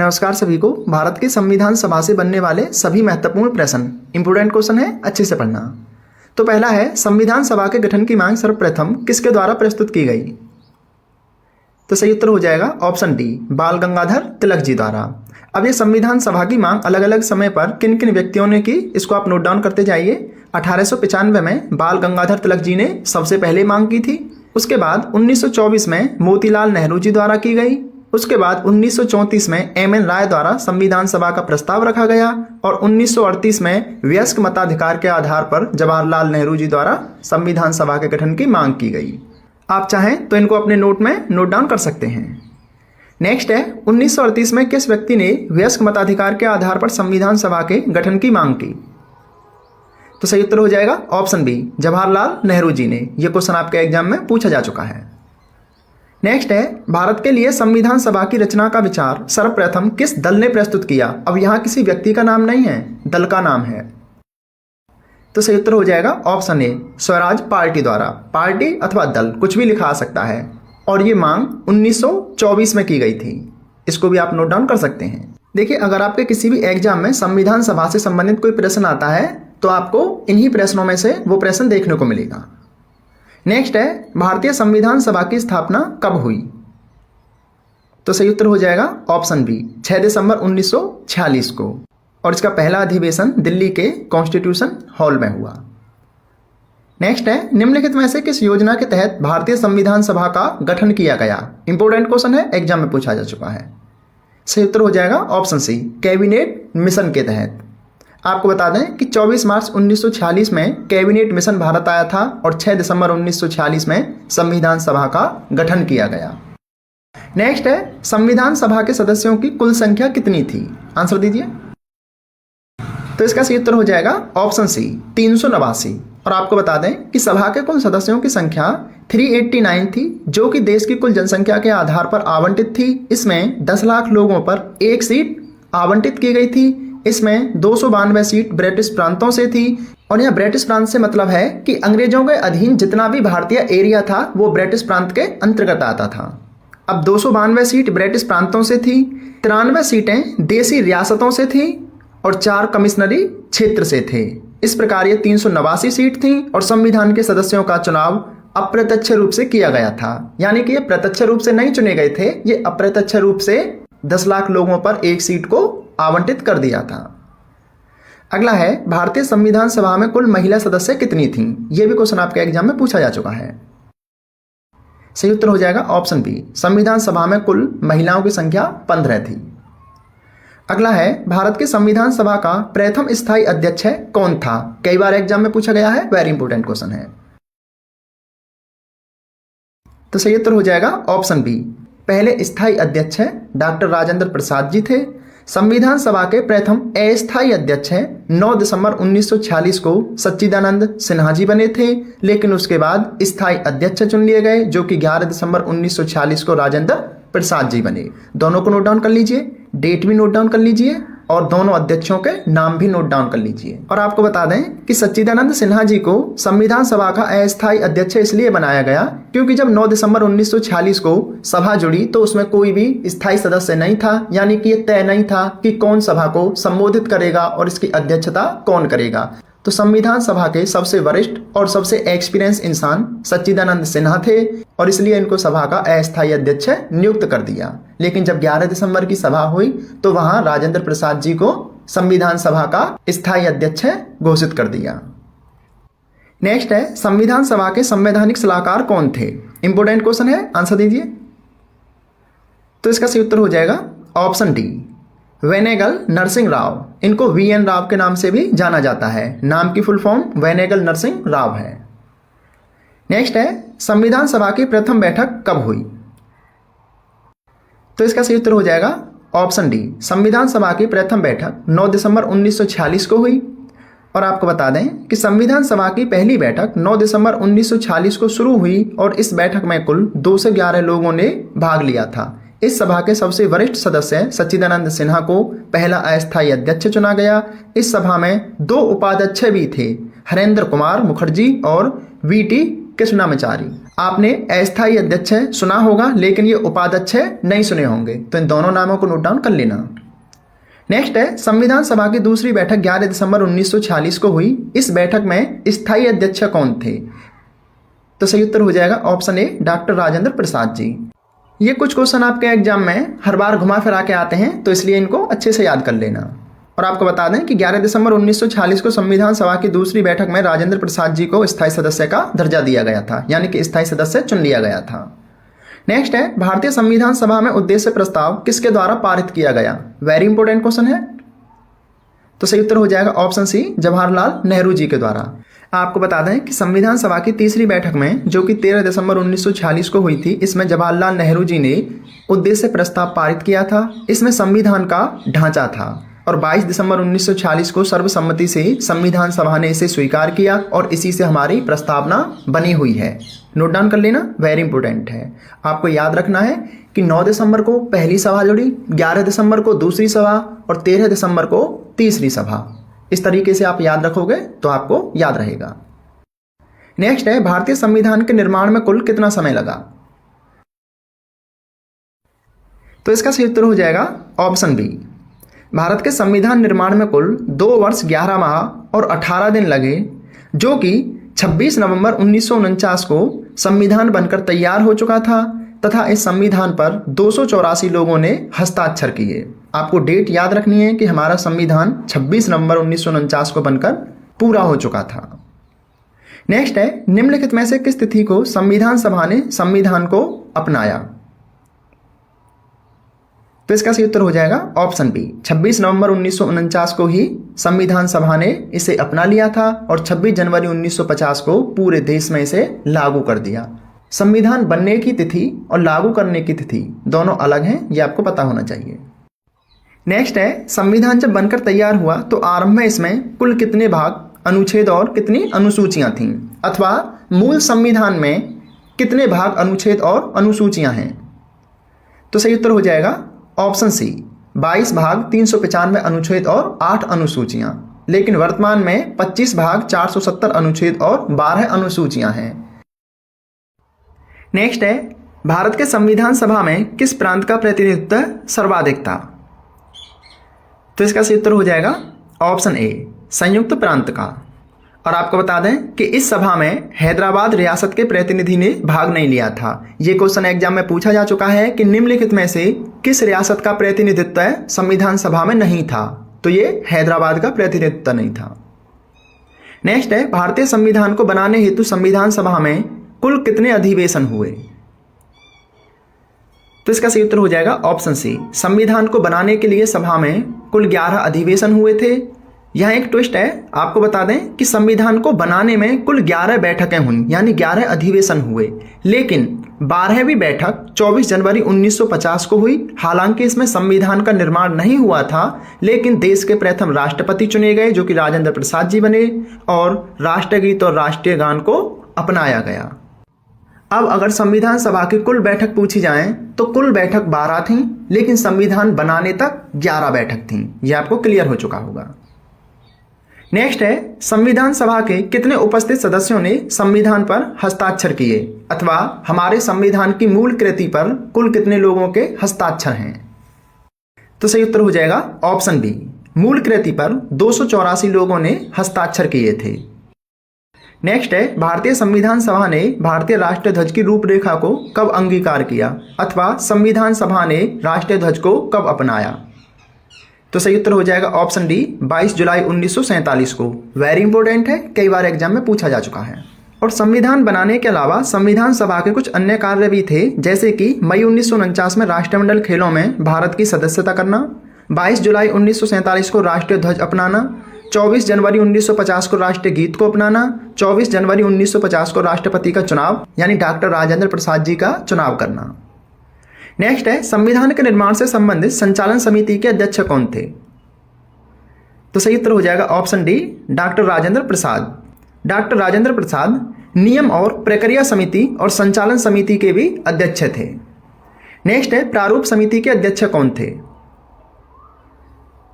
नमस्कार सभी को। भारत के संविधान सभा से बनने वाले सभी महत्वपूर्ण प्रश्न इंपोर्टेंट क्वेश्चन है, अच्छे से पढ़ना। तो पहला है, संविधान सभा के गठन की मांग सर्वप्रथम किसके द्वारा प्रस्तुत की गई? तो सही उत्तर हो जाएगा ऑप्शन डी, बाल गंगाधर तिलक जी द्वारा। अब ये संविधान सभा की मांग अलग अलग समय पर किन किन व्यक्तियों ने की, इसको आप नोट डाउन करते जाइए। 1895 में बाल गंगाधर तिलक जी ने सबसे पहले मांग की थी। उसके बाद 1924 में मोतीलाल नेहरू जी द्वारा की गई। उसके बाद 1934 में एम.एन. राय द्वारा संविधान सभा का प्रस्ताव रखा गया और 1938 में वयस्क मताधिकार के आधार पर जवाहरलाल नेहरू जी द्वारा संविधान सभा के गठन की मांग की गई। आप चाहें तो इनको अपने नोट में नोट डाउन कर सकते हैं। नेक्स्ट है, 1938 में किस व्यक्ति ने वयस्क मताधिकार के आधार पर संविधान सभा के गठन की मांग की? तो सही उत्तर हो जाएगा ऑप्शन बी, जवाहरलाल नेहरू जी ने। यह क्वेश्चन आपके एग्जाम में पूछा जा चुका है। नेक्स्ट है, भारत के लिए संविधान सभा की रचना का विचार सर्वप्रथम किस दल ने प्रस्तुत किया? अब यहां किसी व्यक्ति का नाम नहीं है, दल का नाम है। तो सही उत्तर हो जाएगा ऑप्शन ए, स्वराज पार्टी द्वारा। पार्टी अथवा दल कुछ भी लिखा आ सकता है और ये मांग 1924 में की गई थी। इसको भी आप नोट डाउन कर सकते हैं। देखिए, अगर आपके किसी भी एग्जाम में संविधान सभा से संबंधित कोई प्रश्न आता है तो आपको इन्हीं प्रश्नों में से वो प्रश्न देखने को मिलेगा। नेक्स्ट है, भारतीय संविधान सभा की स्थापना कब हुई? तो सही उत्तर हो जाएगा ऑप्शन बी, 6 दिसंबर 1946 को। और इसका पहला अधिवेशन दिल्ली के कॉन्स्टिट्यूशन हॉल में हुआ। नेक्स्ट है, निम्नलिखित में से किस योजना के तहत भारतीय संविधान सभा का गठन किया गया? इंपोर्टेंट क्वेश्चन है, एग्जाम में पूछा जा चुका है। सही उत्तर हो जाएगा ऑप्शन सी, कैबिनेट मिशन के तहत। आपको बता दें कि 24 मार्च 1946 में कैबिनेट मिशन भारत आया था और 6 दिसंबर 1946 में संविधान सभा का गठन किया गया। नेक्स्ट है, संविधान सभा के सदस्यों की कुल संख्या कितनी थी? आंसर दीजिए। तो इसका सही उत्तर हो जाएगा ऑप्शन सी, 389। और आपको बता दें कि सभा के कुल सदस्यों की संख्या 389 थी, जो कि देश की कुल जनसंख्या के आधार पर आवंटित थी। इसमें 10 लाख लोगों पर एक सीट आवंटित की गई थी। इसमें 292 सीट ब्रिटिश प्रांतों से थी। और यह ब्रिटिश प्रांत से मतलब है कि अंग्रेजों के अधीन जितना भी भारतीय एरिया था वो ब्रिटिश प्रांत के अंतर्गत आता था। अब 292 सीट ब्रिटिश प्रांतों से थी, 93 सीटें देसी रियासतों से थी और 4 कमिश्नरी क्षेत्र से थे। इस प्रकार ये 389 सीट थी और संविधान के सदस्यों का चुनाव अप्रत्यक्ष रूप से किया गया था। यानी कि ये प्रत्यक्ष रूप से नहीं चुने गए थे, ये अप्रत्यक्ष रूप से 10 लाख लोगों पर एक सीट को आवंटित कर दिया था। अगला है, भारतीय संविधान सभा में कुल महिला सदस्य कितनी थीं? यह भी क्वेश्चन आपके एग्जाम में पूछा जा चुका है। सही उत्तर हो जाएगा ऑप्शन बी, संविधान सभा में कुल महिलाओं की संख्या 15 थी। अगला है, भारत के संविधान सभा का प्रथम स्थायी अध्यक्ष कौन था? कई बार एग्जाम में पूछा गया है, वेरी इंपोर्टेंट क्वेश्चन है। तो सही उत्तर हो जाएगा ऑप्शन बी, पहले स्थायी अध्यक्ष डॉक्टर राजेंद्र प्रसाद जी थे। संविधान सभा के प्रथम अस्थायी अध्यक्ष 9 दिसंबर 1946 को सच्चिदानंद सिन्हा जी बने थे, लेकिन उसके बाद स्थायी अध्यक्ष चुन लिए गए, जो कि 11 दिसंबर 1946 को राजेंद्र प्रसाद जी बने। दोनों को नोट डाउन कर लीजिए, डेट भी नोट डाउन कर लीजिए और दोनों अध्यक्षों के नाम भी नोट डाउन कर लीजिए। और आपको बता दें कि सच्चिदानंद सिन्हा जी को संविधान सभा का अस्थायी अध्यक्ष इसलिए बनाया गया क्योंकि जब 9 दिसंबर 1946 को सभा जुड़ी तो उसमें कोई भी स्थायी सदस्य नहीं था। यानी कि यह तय नहीं था कि कौन सभा को संबोधित करेगा और इसकी अध्यक्षता कौन करेगा। तो संविधान सभा के सबसे वरिष्ठ और सबसे एक्सपीरियंस इंसान सच्चिदानंद सिन्हा थे और इसलिए इनको सभा का अस्थायी अध्यक्ष नियुक्त कर दिया। लेकिन जब 11 दिसंबर की सभा हुई तो वहां राजेंद्र प्रसाद जी को संविधान सभा का स्थायी अध्यक्ष घोषित कर दिया। नेक्स्ट है, संविधान सभा के संवैधानिक सलाहकार कौन थे? इंपोर्टेंट क्वेश्चन है, आंसर दीजिए। तो इसका सही उत्तर हो जाएगा ऑप्शन डी, वेनेगल नरसिंह राव। इनको वीएन राव के नाम से भी जाना जाता है। नाम की फुल फॉर्म वेनेगल नरसिंह राव है। नेक्स्ट है, संविधान सभा की प्रथम बैठक कब हुई? तो इसका सही उत्तर हो जाएगा ऑप्शन डी, संविधान सभा की प्रथम बैठक 9 दिसंबर 1946 को हुई। और आपको बता दें कि संविधान सभा की पहली बैठक 9 दिसंबर 1946 को शुरू हुई और इस बैठक में कुल 2 से 11 लोगों ने भाग लिया था। इस सभा के सबसे वरिष्ठ सदस्य सच्चिदानंद सिन्हा को पहला अस्थायी अध्यक्ष चुना गया। इस सभा में 2 उपाध्यक्ष भी थे, हरेंद्र कुमार मुखर्जी और वीटी कृष्णामाचारी। आपने अस्थायी अध्यक्ष सुना होगा, लेकिन ये उपाध्यक्ष नहीं सुने होंगे, तो इन दोनों नामों को नोट डाउन कर लेना। नेक्स्ट है संविधान सभा की दूसरी बैठक 11 दिसंबर 1946 को हुई। इस बैठक में स्थायी अध्यक्ष कौन थे? तो सही उत्तर हो जाएगा option A, doctor Rajendra Prasad ji. ये कुछ क्वेश्चन आपके एग्जाम में हर बार घुमा फिरा के आते हैं, तो इसलिए इनको अच्छे से याद कर लेना। और आपको बता दें कि 11 दिसंबर 1946 को संविधान सभा की दूसरी बैठक में राजेंद्र प्रसाद जी को स्थायी सदस्य का दर्जा दिया गया था, यानी कि स्थायी सदस्य चुन लिया गया था। नेक्स्ट है भारतीय संविधान सभा में उद्देश्य प्रस्ताव किसके द्वारा पारित किया गया? वेरी इंपॉर्टेंट क्वेश्चन है। तो सही उत्तर हो जाएगा ऑप्शन सी, जवाहरलाल नेहरू जी के द्वारा। आपको बता दें कि संविधान सभा की तीसरी बैठक में, जो कि 13 दिसंबर 1946 को हुई थी, इसमें जवाहरलाल नेहरू जी ने उद्देश्य प्रस्ताव पारित किया था। इसमें संविधान का ढांचा था और 22 दिसंबर 1946 को सर्वसम्मति से संविधान सभा ने इसे स्वीकार किया और इसी से हमारी प्रस्तावना बनी हुई है। नोट डाउन कर लेना, वेरी इंपॉर्टेंट है। आपको याद रखना है कि 9 दिसंबर को पहली सभा जुड़ी, 11 दिसंबर को दूसरी सभा और 13 दिसंबर को तीसरी सभा। इस तरीके से आप याद रखोगे तो आपको याद रहेगा। नेक्स्ट है भारतीय संविधान के निर्माण में कुल कितना समय लगा? तो इसका सही उत्तर हो जाएगा ऑप्शन बी। भारत के संविधान निर्माण में कुल 2 वर्ष 11 माह और 18 दिन लगे, जो कि 26 नवंबर 1949 को संविधान बनकर तैयार हो चुका था तथा इस संविधान पर 284 लोगों ने हस्ताक्षर किए। आपको डेट याद रखनी है कि हमारा संविधान 26 नवंबर 1949 को बनकर पूरा हो चुका था। नेक्स्ट है निम्नलिखित में से किस तिथि को संविधान सभा ने संविधान को अपनाया? तो इसका सही उत्तर हो जाएगा ऑप्शन बी, 26 नवंबर 1949 को ही संविधान सभा ने इसे अपना लिया था और 26 जनवरी 1950 को पूरे देश में इसे लागू कर दिया। संविधान बनने की तिथि और लागू करने की तिथि दोनों अलग हैं, ये आपको पता होना चाहिए। नेक्स्ट है संविधान जब बनकर तैयार हुआ तो आरंभ में इसमें कुल कितने भाग, अनुच्छेद और कितनी अनुसूचियां थीं, अथवा मूल संविधान में कितने भाग, अनुच्छेद और अनुसूचियां हैं? तो सही उत्तर हो जाएगा ऑप्शन सी, 22 भाग 395 अनुच्छेद और 8 अनुसूचियां। लेकिन वर्तमान में 25 भाग 470 अनुच्छेद और 12 अनुसूचियां हैं। नेक्स्ट है भारत के संविधान सभा में किस प्रांत का प्रतिनिधित्व सर्वाधिक था? तो इसका सही उत्तर हो जाएगा ऑप्शन ए, संयुक्त प्रांत का। और आपको बता दें कि इस सभा में हैदराबाद रियासत के प्रतिनिधि ने भाग नहीं लिया था। ये क्वेश्चन एग्जाम में पूछा जा चुका है कि निम्नलिखित में से किस रियासत का प्रतिनिधित्व संविधान सभा में नहीं था? तो ये हैदराबाद का प्रतिनिधित्व नहीं था। नेक्स्ट है भारतीय संविधान को बनाने हेतु संविधान सभा में कुल कितने अधिवेशन हुए? तो इसका सही उत्तर हो जाएगा ऑप्शन सी, संविधान को बनाने के लिए सभा में कुल 11 अधिवेशन हुए थे। यहाँ एक ट्विस्ट है, आपको बता दें कि संविधान को बनाने में कुल 11 बैठकें हुई, यानी 11 अधिवेशन हुए, लेकिन 12वीं बैठक 24 जनवरी 1950 को हुई। हालांकि इसमें संविधान का निर्माण नहीं हुआ था, लेकिन देश के प्रथम राष्ट्रपति चुने गए, जो कि राजेंद्र प्रसाद जी बने, और राष्ट्रगीत और राष्ट्रीय गान को अपनाया गया। अब अगर संविधान सभा की कुल बैठक पूछी जाए तो कुल बैठक 12 थी, लेकिन संविधान बनाने तक 11 बैठक थी। यह आपको क्लियर हो चुका होगा। नेक्स्ट है संविधान सभा के कितने उपस्थित सदस्यों ने संविधान पर हस्ताक्षर किए, अथवा हमारे संविधान की मूल कृति पर कुल कितने लोगों के हस्ताक्षर हैं? तो सही उत्तर हो जाएगा ऑप्शन बी, मूल कृति पर 284 लोगों ने हस्ताक्षर किए थे। नेक्स्ट है भारतीय संविधान सभा ने भारतीय राष्ट्रीय ध्वज की रूपरेखा को कब अंगीकार किया, अथवा संविधान सभा ने राष्ट्रीय ध्वज को कब अपनाया? तो सही उत्तर हो जाएगा ऑप्शन डी, 22 जुलाई 1947 को। वेरी इंपॉर्टेंट है, कई बार एग्जाम में पूछा जा चुका है। और संविधान बनाने के अलावा संविधान सभा के कुछ अन्य कार्य भी थे, जैसे कि मई 1949 में राष्ट्रमंडल खेलों में भारत की सदस्यता करना, 22 जुलाई 1947 को राष्ट्रीय ध्वज अपनाना, 24 जनवरी 1950 को राष्ट्रीय गीत को अपनाना, 24 जनवरी 1950 को राष्ट्रपति का चुनाव यानी डॉक्टर राजेंद्र प्रसाद जी का चुनाव करना। नेक्स्ट है संविधान के निर्माण से संबंधित संचालन समिति के अध्यक्ष कौन थे? तो सही उत्तर हो जाएगा option D, doctor Rajendra Prasad. Doctor Rajendra Prasad नियम और प्रक्रिया समिति और संचालन समिति के भी अध्यक्ष थे। नेक्स्ट है प्रारूप समिति के अध्यक्ष कौन थे?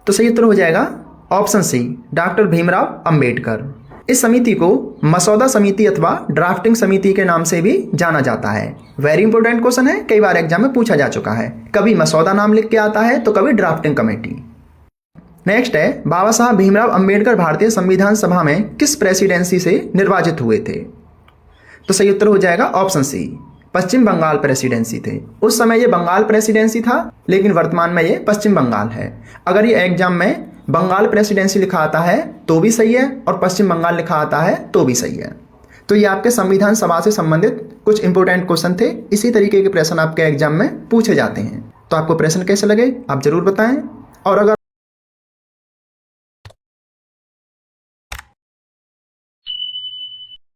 तो सही उत्तर हो जाएगा option C, doctor Bhimrao Ambedkar. इस समिति को मसौदा समिति अथवा ड्राफ्टिंग समिति के नाम से भी जाना जाता है। वेरी इंपॉर्टेंट क्वेश्चन है, कई बार एग्जाम में पूछा जा चुका है। कभी मसौदा नाम लिख के आता है तो कभी ड्राफ्टिंग कमेटी। नेक्स्ट है, बाबा साहब भीमराव अंबेडकर भारतीय संविधान सभा में किस प्रेसिडेंसी से निर्वाचित हुए थे? तो सही उत्तर हो जाएगा ऑप्शन सी, पश्चिम बंगाल प्रेसिडेंसी थे। उस समय ये बंगाल प्रेसिडेंसी था, लेकिन वर्तमान में ये पश्चिम बंगाल है। अगर ये एग्जाम में बंगाल प्रेसिडेंसी लिखा आता है तो भी सही है, और पश्चिम बंगाल लिखा आता है तो भी सही है। तो ये आपके संविधान सभा से संबंधित कुछ इंपॉर्टेंट क्वेश्चन थे। इसी तरीके के प्रश्न आपके एग्जाम में पूछे जाते हैं। तो आपको प्रश्न कैसे लगे आप जरूर बताएं, और अगर